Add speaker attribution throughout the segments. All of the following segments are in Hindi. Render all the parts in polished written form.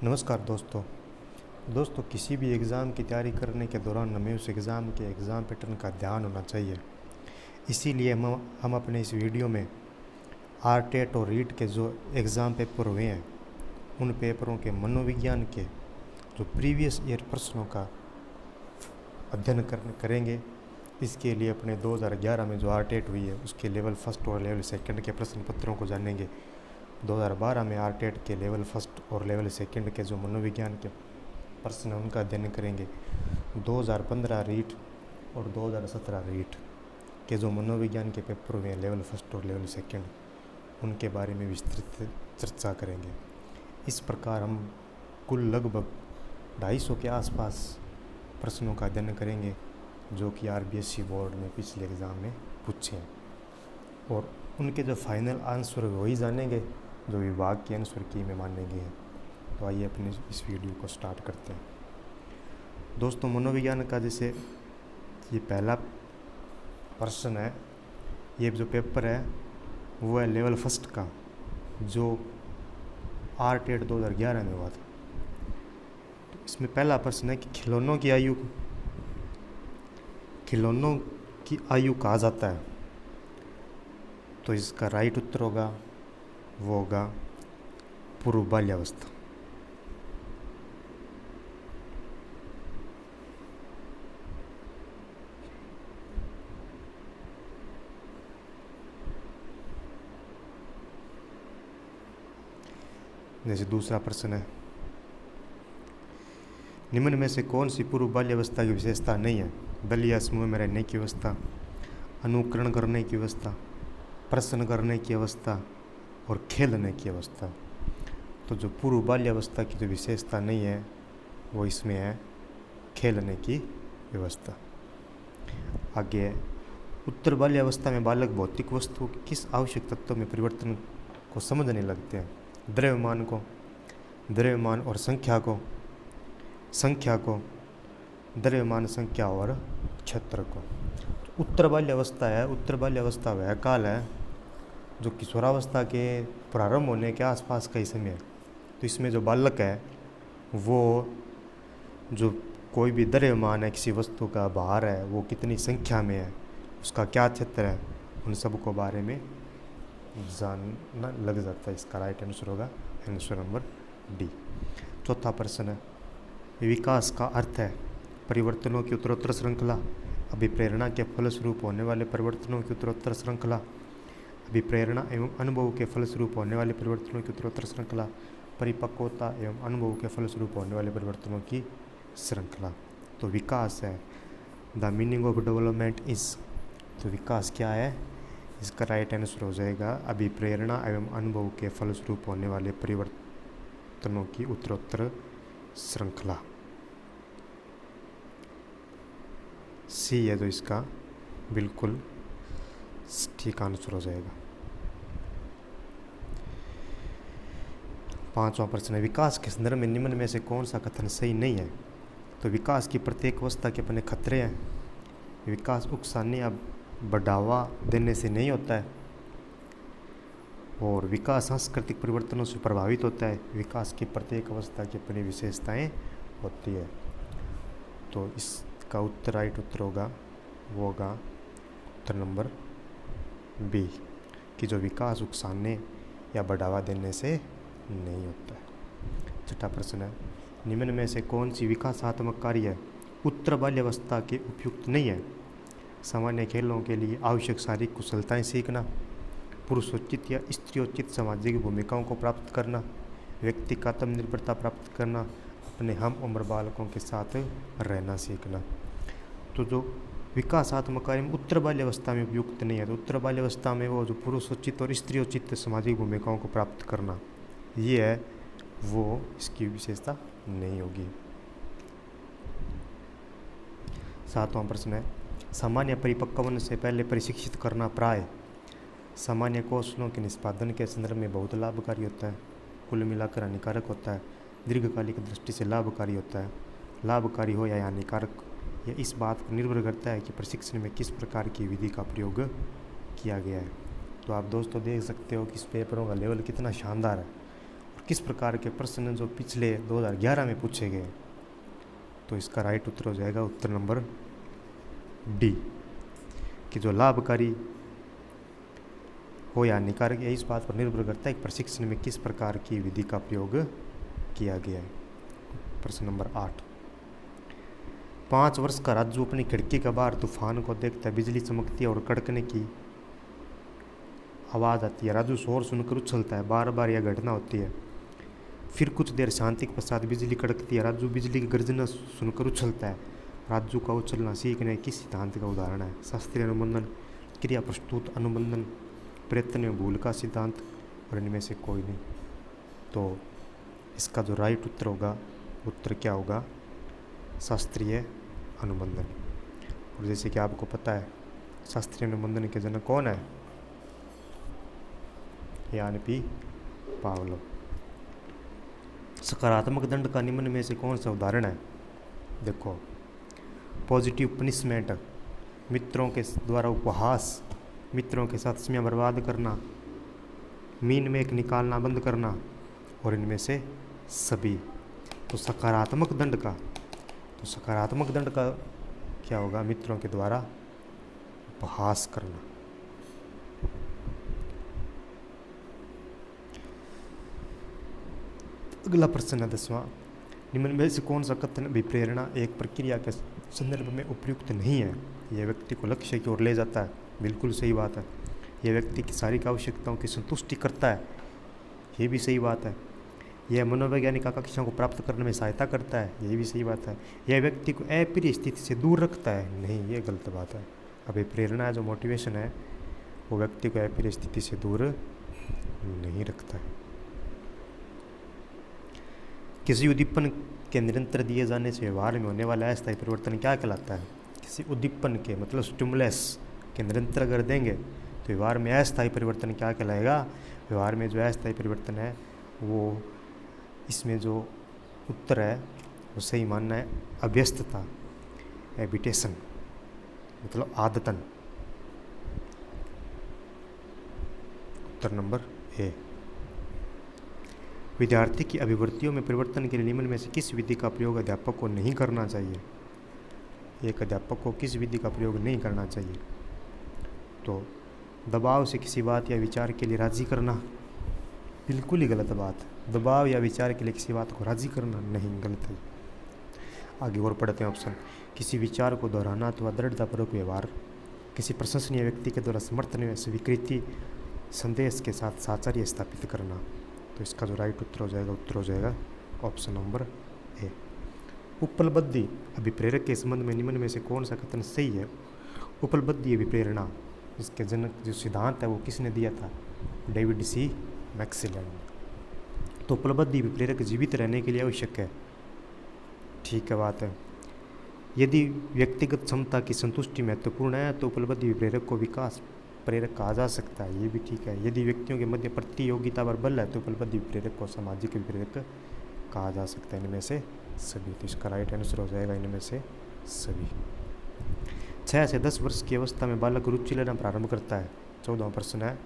Speaker 1: नमस्कार दोस्तों किसी भी एग्ज़ाम की तैयारी करने के दौरान हमें उस एग्ज़ाम के एग्ज़ाम पैटर्न का ध्यान होना चाहिए। इसीलिए हम अपने इस वीडियो में आरटेट और रीट के जो एग्ज़ाम पेपर हुए हैं उन पेपरों के मनोविज्ञान के जो प्रीवियस ईयर प्रश्नों का अध्ययन करेंगे। इसके लिए अपने 2011 में जो आरटेट हुई है उसके लेवल फर्स्ट और लेवल सेकंड के प्रश्न पत्रों को जानेंगे। 2012 में आरटेट के लेवल फर्स्ट और लेवल सेकंड के जो मनोविज्ञान के प्रश्न उनका अध्ययन करेंगे। 2015 रीट और 2017 रीट के जो मनोविज्ञान के पेपर हुए हैं लेवल फर्स्ट और लेवल सेकंड उनके बारे में विस्तृत चर्चा करेंगे। इस प्रकार हम कुल लगभग 250 के आसपास प्रश्नों का अध्ययन करेंगे जो कि आरबीएससी बोर्ड में पिछले एग्ज़ाम में पूछे हैं, और उनके जो फाइनल आंसर वही जानेंगे जो विभाग के आंसर की में माने गए हैं। तो आइए अपने इस वीडियो को स्टार्ट करते हैं। दोस्तों, मनोविज्ञान का जैसे ये पहला प्रश्न है, ये जो पेपर है वो है लेवल फर्स्ट का जो आरटेट 2011 में हुआ था। तो इसमें पहला प्रश्न है कि खिलौनों की आयु कहा जाता है। तो इसका राइट उत्तर होगा वो होगा पूर्व बाल्यावस्था। जैसे दूसरा प्रश्न है, निम्न में से कौन सी पूर्व बाल्यावस्था की विशेषता नहीं है? दल या समूह में रहने की अवस्था, अनुकरण करने की अवस्था, प्रश्न करने की अवस्था और खेलने की अवस्था। तो जो पूर्व बाल्यावस्था की जो विशेषता नहीं है वो इसमें है खेलने की व्यवस्था। आगे है, उत्तर बाल्यावस्था में बालक भौतिक वस्तु के किस आवश्यक तत्वों में परिवर्तन को समझने लगते हैं? द्रव्यमान और संख्या को, द्रव्यमान, संख्या और क्षेत्र को। उत्तर बाल्यावस्था है, उत्तर बाल्यावस्था वह काल है जो किशोरावस्था के प्रारंभ होने के आसपास का ही समय है। तो इसमें जो बालक है वो जो कोई भी द्रव्यमान है किसी वस्तु का भार है वो कितनी संख्या में है, उसका क्या क्षेत्र है, उन सब को बारे में जानना लग जाता है। इसका राइट आंसर होगा आंसर नंबर डी। चौथा प्रश्न है, विकास का अर्थ है परिवर्तनों की उत्तरोत्तर श्रृंखला, अभिप्रेरणा के फलस्वरूप होने वाले परिवर्तनों की उत्तरोत्तर श्रृंखला, अभिप्रेरणा एवं अनुभव के फलस्वरूप होने वाले परिवर्तनों की उत्तरोत्तर श्रृंखला, परिपक्वता एवं अनुभव के फलस्वरूप होने वाले परिवर्तनों की श्रृंखला। तो विकास है the meaning of development is. तो विकास क्या है? इसका राइट आंसर हो जाएगा अभिप्रेरणा एवं अनुभव के फलस्वरूप होने वाले परिवर्तनों की उत्तरोत्तर श्रृंखला। सी है तो इसका बिल्कुल ठीक आंसर हो जाएगा। पांचवा प्रश्न है, विकास के संदर्भ में निम्न में से कौन सा कथन सही नहीं है? तो विकास की प्रत्येक अवस्था के अपने खतरे हैं। विकास उकसाने या बढ़ावा देने से नहीं होता है, और विकास सांस्कृतिक परिवर्तनों से प्रभावित होता है। विकास की प्रत्येक अवस्था की अपनी विशेषताएं होती है। तो इसका उत्तर राइट उत्तर होगा वो होगा उत्तर नंबर बी कि जो विकास उकसाने या बढ़ावा देने से नहीं होता है। छठा प्रश्न है, निम्न में से कौन सी विकासात्मक कार्य उत्तर बाल्यावस्था के उपयुक्त नहीं है? सामान्य खेलों के लिए आवश्यक शारीरिक कुशलताएं सीखना, पुरुषोचित या स्त्रियोचित सामाजिक भूमिकाओं को प्राप्त करना, व्यक्ति का आत्मनिर्भरता प्राप्त करना, अपने हम उम्र बालकों के साथ रहना सीखना। तो जो विकासात्मक कार्य उत्तर बाल्यावस्था में उपयुक्त नहीं है, तो उत्तर बाल्यावस्था में वो जो पुरुषोचित और स्त्रियोचित सामाजिक भूमिकाओं को प्राप्त करना ये है वो इसकी विशेषता नहीं होगी। सातवां प्रश्न है, सामान्य परिपक्वन से पहले प्रशिक्षित करना प्राय सामान्य कौशलों के निष्पादन के संदर्भ में बहुत लाभकारी होता है, कुल मिलाकर हानिकारक होता है, दीर्घकालिक दृष्टि से लाभकारी होता है। लाभकारी हो या हानिकारक यह इस बात पर निर्भर करता है कि प्रशिक्षण में किस प्रकार की विधि का प्रयोग किया गया है। तो आप दोस्तों देख सकते हो कि इस पेपरों का लेवल कितना शानदार है। किस प्रकार के प्रश्न जो पिछले 2011 में पूछे गए। तो इसका राइट उत्तर हो जाएगा उत्तर नंबर डी, कि जो लाभकारी हो या हानिकारक है इस बात पर निर्भर करता है कि प्रशिक्षण में किस प्रकार की विधि का प्रयोग किया गया है। प्रश्न नंबर 8, 5 वर्ष का राजू अपनी खिड़की के बाहर तूफान को देखता है, बिजली चमकती है और कड़कने की आवाज़ आती है। राजू शोर सुनकर उछलता है, बार बार यह घटना होती है। फिर कुछ देर शांति के पश्चात बिजली कड़कती है, राजू बिजली की गर्जना सुनकर उछलता है। राजू का उछलना सीखने किस सिद्धांत का उदाहरण है? शास्त्रीय अनुबंधन, क्रिया प्रस्तुत अनुबंधन, प्रयत्न में भूल का सिद्धांत, और इनमें से कोई नहीं। तो इसका जो राइट उत्तर होगा, उत्तर क्या होगा? शास्त्रीय अनुबंधन। और जैसे कि आपको पता है शास्त्रीय अनुबंधन के जनक कौन है? यान पी पावलोव। सकारात्मक दंड का निम्न में से कौन सा उदाहरण है? देखो, पॉजिटिव पनिशमेंट, मित्रों के द्वारा उपहास, मित्रों के साथ समय बर्बाद करना, मीन में एक निकालना बंद करना, और इनमें से सभी। तो सकारात्मक दंड का क्या होगा? मित्रों के द्वारा उपहास करना। अगला प्रश्न है 10वां, निम्न में से कौन सा कथन अभिप्रेरणा एक प्रक्रिया के संदर्भ में उपयुक्त नहीं है? यह व्यक्ति को लक्ष्य की ओर ले जाता है, बिल्कुल सही बात है। यह व्यक्ति की शारीरिक आवश्यकताओं की संतुष्टि करता है, ये भी सही बात है। यह मनोवैज्ञानिक आकांक्षाओं को प्राप्त करने में सहायता करता है, ये भी सही बात है। यह व्यक्ति को अप्रिय स्थिति से दूर रखता है, नहीं, ये गलत बात है। अभिप्रेरणा जो मोटिवेशन है वो व्यक्ति को अप्रिय स्थिति से दूर नहीं रखता है। किसी उद्दीपन के निरंतर दिए जाने से व्यवहार में होने वाला अस्थायी परिवर्तन क्या कहलाता है? किसी उद्दीपन के मतलब स्टिमुलस के निरंतर अगर देंगे तो व्यवहार में अस्थायी परिवर्तन क्या कहलाएगा? व्यवहार में जो अस्थायी परिवर्तन है वो, इसमें जो उत्तर है वो सही मानना है अभ्यस्तता, एबिटेशन, मतलब आदतन। उत्तर नंबर ए। विद्यार्थी की अभिवृत्तियों में परिवर्तन के लिए निम्न में से किस विधि का प्रयोग अध्यापक को नहीं करना चाहिए? एक अध्यापक को किस विधि का प्रयोग नहीं करना चाहिए? तो दबाव से किसी बात या विचार के लिए राजी करना, बिल्कुल ही गलत बात है। दबाव या विचार के लिए किसी बात को राजी करना नहीं, गलत है। आगे और पढ़ते हैं ऑप्शन। किसी विचार को दोहराना अथवा दृढ़तापूर्वक व्यवहार, किसी प्रशंसनीय व्यक्ति के द्वारा समर्थन या स्वीकृति संदेश के साथ साचार्य स्थापित करना। तो इसका जो राइट उत्तर हो जाएगा ऑप्शन नंबर ए। उपलब्धि अभिप्रेरक के संबंध में निम्न में से कौन सा कथन सही है? उपलब्धि अभिप्रेरणा, इसके जनक जो सिद्धांत है वो किसने दिया था? डेविड सी मैक्सिलन। तो उपलब्धि अभिप्रेरक जीवित रहने के लिए आवश्यक है, ठीक है बात है। यदि व्यक्तिगत क्षमता की संतुष्टि महत्वपूर्ण है तो उपलब्धि अभिप्रेरक को विकास प्रेरक कहा जा सकता है, ये भी ठीक है। यदि व्यक्तियों के मध्य प्रतियोगिता पर बल है तो उपलब्धि अभिप्रेरक को सामाजिक अभिप्रेरक कहा जा सकता है। इनमें से सभी। तो इसका राइट आंसर हो जाएगा इनमें से सभी। 6 से 10 वर्ष की अवस्था में बालक रुचि लेना प्रारंभ करता है। 14वां प्रश्न है,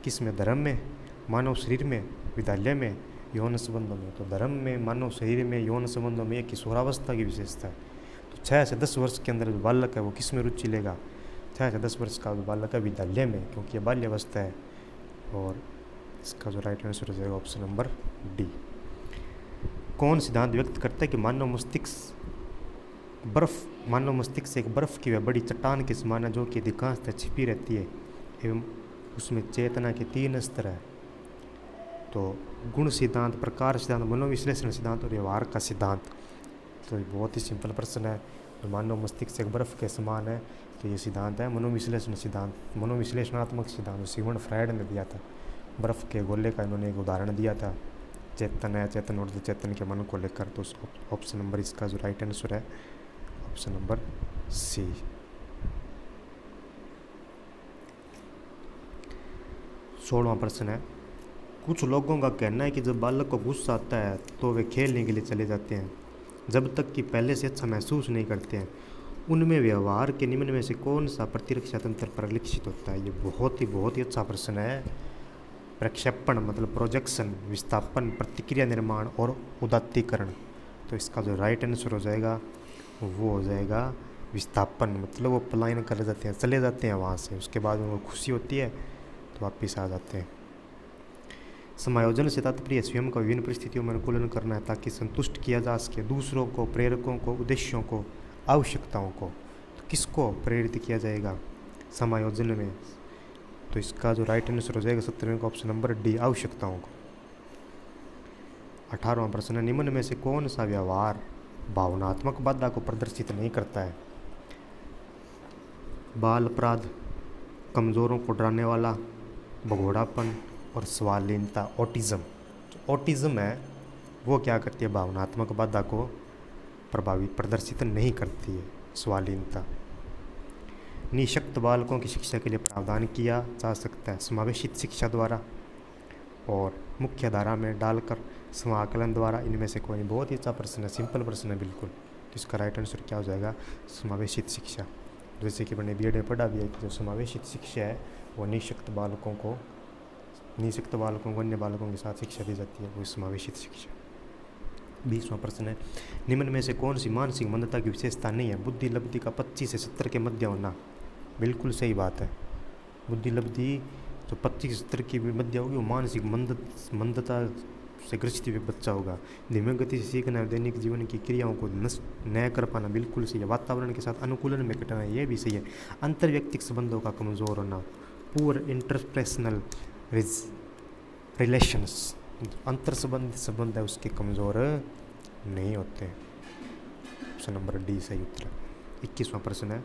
Speaker 1: किस में? धर्म में, मानव शरीर में, विद्यालय में, यौन संबंधों में। तो धर्म में, मानव शरीर में, यौन संबंधों में एक किशोरावस्था की विशेषता है। तो 6 से 10 वर्ष के अंदर जो बालक है वो किस में रुचि लेगा? 6 से 10 वर्ष का जो बालक है विद्यालय में, क्योंकि ये बाल्यावस्था है। और इसका जो राइट आंसर हो जाएगा ऑप्शन नंबर डी। कौन सिद्धांत व्यक्त करता है कि मानव मस्तिष्क से एक बर्फ़ की वह बड़ी चट्टान के समान है जो कि अधिकांशतः छिपी रहती है एवं उसमें चेतना के 3 स्तर है? तो गुण सिद्धांत, प्रकार सिद्धांत, मनोविश्लेषण सिद्धांत और व्यवहार का सिद्धांत। तो ये बहुत ही सिंपल प्रश्न है। तो मानव मस्तिष्क से एक बर्फ़ के समान है, तो ये सिद्धांत है मनोविश्लेषण सिद्धांत, मनोविश्लेषणात्मक सिद्धांत। सिगमंड फ्रायड ने दिया था। बर्फ़ के गोले का इन्होंने एक उदाहरण दिया था, चेतन है, चेतन और चेतन के मन को लेकर। तो ऑप्शन नंबर इसका जो राइट आंसर है ऑप्शन नंबर सी। 16वां प्रश्न है, कुछ लोगों का कहना है कि जब बालक को गुस्सा आता है तो वे खेलने के लिए चले जाते हैं जब तक कि पहले से अच्छा महसूस नहीं करते हैं। उनमें व्यवहार के निम्न में से कौन सा प्रतिरक्षा तंत्र परिलक्षित होता है? ये बहुत ही अच्छा प्रश्न है। प्रक्षेपण मतलब प्रोजेक्शन, विस्थापन, प्रतिक्रिया निर्माण और उदात्तीकरण। तो इसका जो राइट आंसर हो जाएगा वो हो जाएगा विस्थापन, मतलब वो पलायन कर जाते हैं, चले जाते हैं वहाँ से, उसके बाद उनको खुशी होती है तो वापस आ जाते हैं। समायोजन से तात्पर्य स्वयं का विभिन्न परिस्थितियों में अनुकूलन करना है ताकि संतुष्ट किया जा सके दूसरों को, प्रेरकों को, उद्देश्यों को, आवश्यकताओं को। तो किसको प्रेरित किया जाएगा समायोजन में? तो इसका जो राइट आंसर हो जाएगा 17वें का ऑप्शन नंबर डी, आवश्यकताओं को। 18वां प्रश्न है, निम्न में से कौन सा व्यवहार भावनात्मक बाधा को प्रदर्शित नहीं करता है? बाल अपराध, कमज़ोरों को डराने वाला, भगोड़ापन और सवालीनता, ऑटिज्म। जो ऑटिज्म है वो क्या करती है? भावनात्मक बाधा को प्रदर्शित नहीं करती है, सवालीनता। निशक्त बालकों की शिक्षा के लिए प्रावधान किया जा सकता है समावेशित शिक्षा द्वारा और मुख्य धारा में डालकर समाकलन द्वारा। इनमें से कोई नहीं। बहुत ही अच्छा प्रश्न है, सिंपल प्रश्न है बिल्कुल। तो इसका राइट आंसर क्या हो जाएगा? समावेशित शिक्षा। जैसे कि मैंने बीएड में पढ़ा भी है कि जो समावेशित शिक्षा है वो निशक्त बालकों को अन्य बालकों के साथ शिक्षा दी जाती है, वो समावेशित शिक्षा। 20वां प्रश्न है, निम्न में से कौन सी मानसिक मंदता की विशेषता नहीं है? बुद्धि लब्धि का 25 से 70 के मध्य होना। बिल्कुल सही बात है। बुद्धि लब्धि जो 25 से 70 की मध्य होगी वो मानसिक मंदता से ग्रसित बच्चा होगा। धीमी गति से सीखना, दैनिक जीवन की क्रियाओं को नष्ट न कर पाना, बिल्कुल सही है। वातावरण के साथ अनुकूलन में कठिनाई, ये भी सही है। अंतर व्यक्तिक संबंधों का कमज़ोर होना, पुअर इंटरपर्सनल रिलेशंस, अंतर संबंध है उसके कमज़ोर नहीं होते। ऑप्शन नंबर डी सही उत्तर। 21वां प्रश्न है,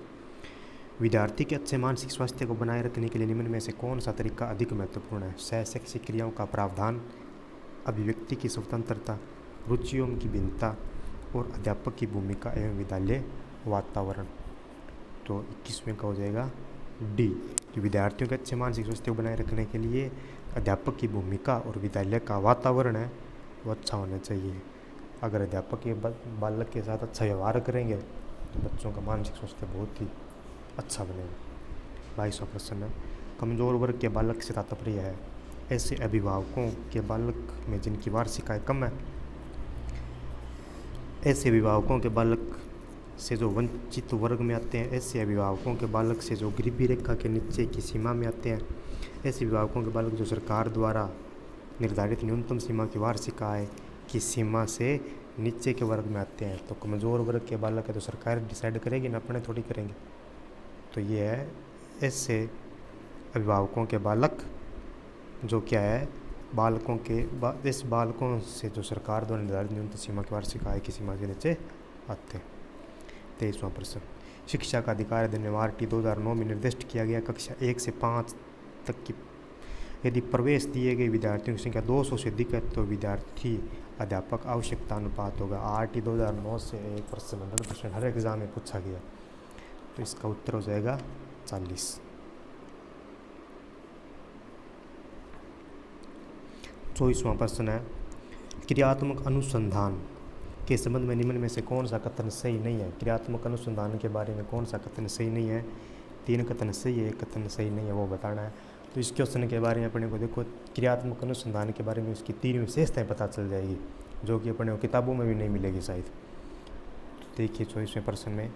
Speaker 1: विद्यार्थी के अच्छे मानसिक स्वास्थ्य को बनाए रखने के लिए निम्न में से कौन सा तरीका अधिक महत्वपूर्ण है? सहशैक्षिक क्रियाओं का प्रावधान, अभिव्यक्ति की स्वतंत्रता, रुचियों की भिन्नता और अध्यापक की भूमिका एवं विद्यालय वातावरण। तो 21वें का हो जाएगा डी। जो विद्यार्थियों के अच्छे मानसिक स्वास्थ्य को बनाए रखने के लिए अध्यापक की भूमिका और विद्यालय का वातावरण है वो अच्छा होना चाहिए। अगर अध्यापक के बालक के साथ अच्छा व्यवहार करेंगे तो बच्चों का मानसिक स्वास्थ्य बहुत ही अच्छा बनेगा। 22वां प्रश्न है, कमज़ोर वर्ग के बालक से तात्पर्य है ऐसे अभिभावकों के बालक में जिनकी वार्षिक आय कम है। ऐसे अभिभावकों के बालक से जो वंचित वर्ग में आते हैं, ऐसे अभिभावकों के बालक से जो गरीबी रेखा के नीचे की सीमा में आते हैं, ऐसे अभिभावकों के बालक जो सरकार द्वारा निर्धारित न्यूनतम सीमा की वार्षिक आय की सीमा से नीचे के वर्ग में आते हैं। तो कमज़ोर वर्ग के बालक है तो सरकार डिसाइड करेगी ना, अपने थोड़ी करेंगे। तो ये है ऐसे अभिभावकों के बालक जो क्या है, बालकों के इस बालकों से जो सरकार द्वारा निर्धारित न्यूनतम सीमा की वार्षिक आय की सीमा के नीचे आते हैं। 23वां प्रश्न, शिक्षा का अधिकार अधिनियम RT 2009 में निर्दिष्ट किया गया कक्षा 1 से 5 तक की यदि प्रवेश दिए गए विद्यार्थियों की संख्या 200 से अधिक है तो विद्यार्थी अध्यापक आवश्यकता अनुपात होगा। RT 2009 से एक प्रश्न 100% हर एग्जाम में पूछा गया, तो इसका उत्तर हो जाएगा 40। 24वां प्रश्न है, क्रियात्मक अनुसंधान के संबंध में निम्न में से कौन सा कथन सही नहीं है? क्रियात्मक अनुसंधान के बारे में कौन सा कथन सही नहीं है? 3 कथन सही है, 1 कथन सही नहीं है, वो बताना है। तो इस क्वेश्चन के बारे में अपने को देखो, क्रियात्मक अनुसंधान के बारे में इसकी 3 विशेषताएं पता चल जाएगी जो कि अपने को किताबों में भी नहीं मिलेगी शायद। तो देखिए 24वें प्रश्न में,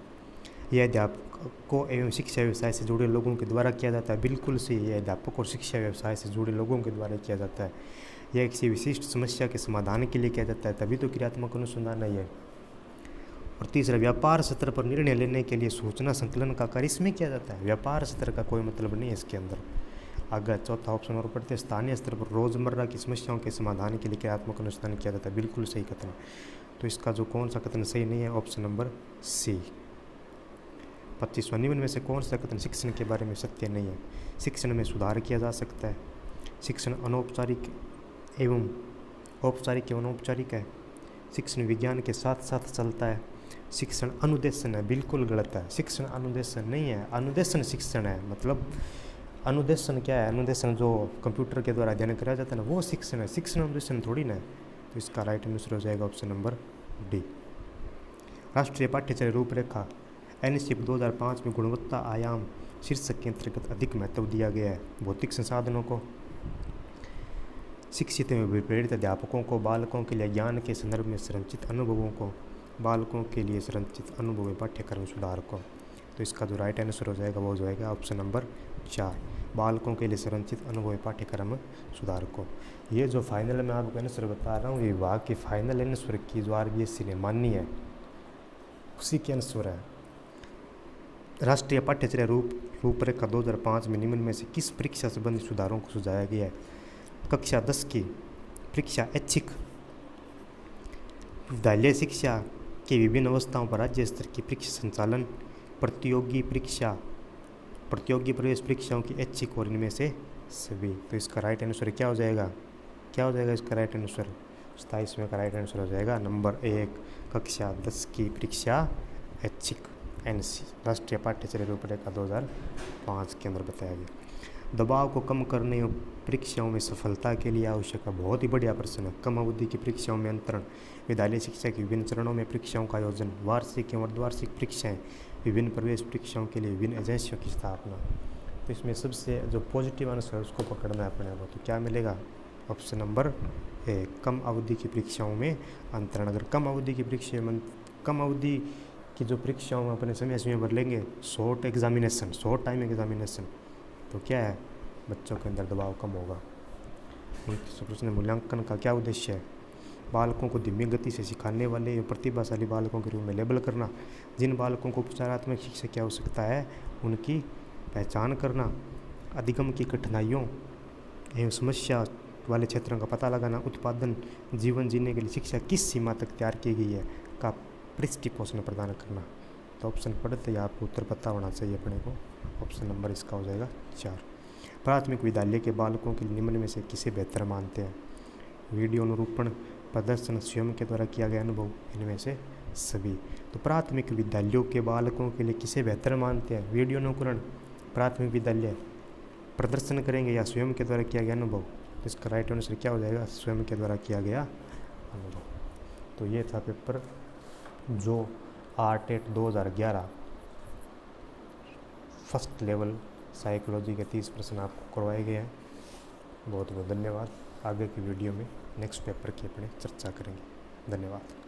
Speaker 1: यह अध्यापकों एवं शिक्षा व्यवसाय से जुड़े लोगों के द्वारा किया जाता है। बिल्कुल सही, यह अध्यापक और शिक्षा व्यवसाय से जुड़े लोगों के द्वारा किया जाता है। यह किसी विशिष्ट समस्या के समाधान के लिए किया जाता है, तभी तो क्रियात्मक अनुसंधान है। और तीसरा, व्यापार स्तर पर निर्णय लेने के लिए सूचना संकलन का कार्य इसमें किया जाता है। व्यापार स्तर का कोई मतलब नहीं है इसके अंदर। अगर चौथा ऑप्शन और पढ़ते, स्थानीय स्तर पर रोजमर्रा की समस्याओं के समाधान के लिए क्रियात्मक अनुसंधान किया जाता है। बिल्कुल सही कथन। तो इसका जो कौन सा कथन सही नहीं है, ऑप्शन नंबर सी। 25वां, निम्न में से कौन सा कथन शिक्षण के बारे में सत्य नहीं है? शिक्षण में सुधार किया जा सकता है, शिक्षण अनौपचारिक एवं औपचारिक एवं अनौपचारिक है, शिक्षण विज्ञान के साथ साथ चलता है, शिक्षण अनुदेशन है। बिल्कुल गलत है, शिक्षण अनुदेशन नहीं है, अनुदेशन शिक्षण है। मतलब अनुदेशन क्या है? अनुदेशन जो कंप्यूटर के द्वारा अध्ययन कराया जाता है ना, वो शिक्षण है, शिक्षण अनुदेशन थोड़ी ना है। तो इसका राइट आंसर हो जाएगा ऑप्शन नंबर डी। राष्ट्रीय पाठ्यचर्या रूपरेखा NSEP 2005 में गुणवत्ता आयाम शीर्षक के अंतर्गत अधिक महत्व दिया गया है भौतिक संसाधनों को। शिक्षित एवं प्रेरित अध्यापकों को बालकों के लिए ज्ञान के संदर्भ में संरचित अनुभवों को बालकों के लिए संरचित अनुभव पाठ्यक्रम सुधार को। तो इसका जो राइट आंसर हो जाएगा वो हो जाएगा ऑप्शन नंबर 4, बालकों के लिए संरचित अनुभव पाठ्यक्रम सुधार को। ये जो फाइनल मैं आपको आंसर बता रहा हूँ, विभाग की फाइनल आंसर की जो RBSC ने मानी है उसी के आंसर है। राष्ट्रीय पाठ्यचर्या रूपरेखा 2005 में निम्न में से किस परीक्षा संबंधी सुधारों को सुझाया गया है? कक्षा 10 की परीक्षा ऐच्छिक, विद्यालय शिक्षा के विभिन्न अवस्थाओं पर राज्य स्तर की परीक्षा संचालन, प्रतियोगी प्रवेश परीक्षाओं की ऐच्छिक और इनमें से सभी। तो इसका राइट आंसर क्या हो जाएगा? इसका राइट आंसर 27वें का राइट आंसर हो जाएगा नंबर 1, कक्षा 10 की परीक्षा ऐच्छिक, NC राष्ट्रीय पाठ्यचर्या रूपरेखा 2005 के अंदर बताया गया। दबाव को कम करने और परीक्षाओं में सफलता के लिए आवश्यक है। बहुत ही बढ़िया प्रश्न है। कम अवधि की परीक्षाओं में अंतरण, विद्यालय शिक्षा के विभिन्न चरणों में परीक्षाओं का आयोजन, वार्षिक एवं अर्धवार्षिक परीक्षाएं, विभिन्न प्रवेश परीक्षाओं के लिए विभिन्न एजेंसियों की स्थापना। तो इसमें सबसे जो पॉजिटिव आंसर है उसको पकड़ना है अपने को। तो क्या मिलेगा? ऑप्शन नंबर 1, कम अवधि की परीक्षाओं में अंतरण। अगर कम अवधि की जो परीक्षाओं में अपने समय भर लेंगे, शॉर्ट टाइम एग्जामिनेशन, तो क्या है, बच्चों के अंदर दबाव कम होगा। प्रश्न मूल्यांकन का क्या उद्देश्य है? बालकों को धीमी गति से सिखाने वाले या प्रतिभाशाली बालकों के रूप में लेबल करना, जिन बालकों को उपचारात्मक शिक्षा की आवश्यकता है उनकी पहचान करना, अधिगम की कठिनाइयों एवं समस्या वाले क्षेत्रों का पता लगाना, उत्पादन जीवन जीने के लिए शिक्षा किस सीमा तक तैयार की गई है का पृष्ठपोषण प्रदान करना। तो ऑप्शन पढ़ते ही आपको उत्तर पता होना चाहिए अपने को। ऑप्शन नंबर इसका हो जाएगा 4। प्राथमिक विद्यालय के बालकों के निम्न में से किसे बेहतर मानते हैं? वीडियो अनुरूपण, प्रदर्शन, स्वयं के द्वारा किया गया अनुभव, इनमें से सभी। तो प्राथमिक विद्यालयों के बालकों के लिए किसे बेहतर मानते हैं? वीडियो अनुकरण, प्राथमिक विद्यालय प्रदर्शन करेंगे या स्वयं के द्वारा किया गया अनुभव? तो इसका राइट आंसर क्या हो जाएगा? स्वयं के द्वारा किया गया अनुभव। तो ये था पेपर जो RTET 2011 फर्स्ट लेवल साइकोलॉजी के 30 प्रश्न आपको करवाए गए हैं। बहुत बहुत धन्यवाद। आगे की वीडियो में नेक्स्ट पेपर की अपने चर्चा करेंगे। धन्यवाद।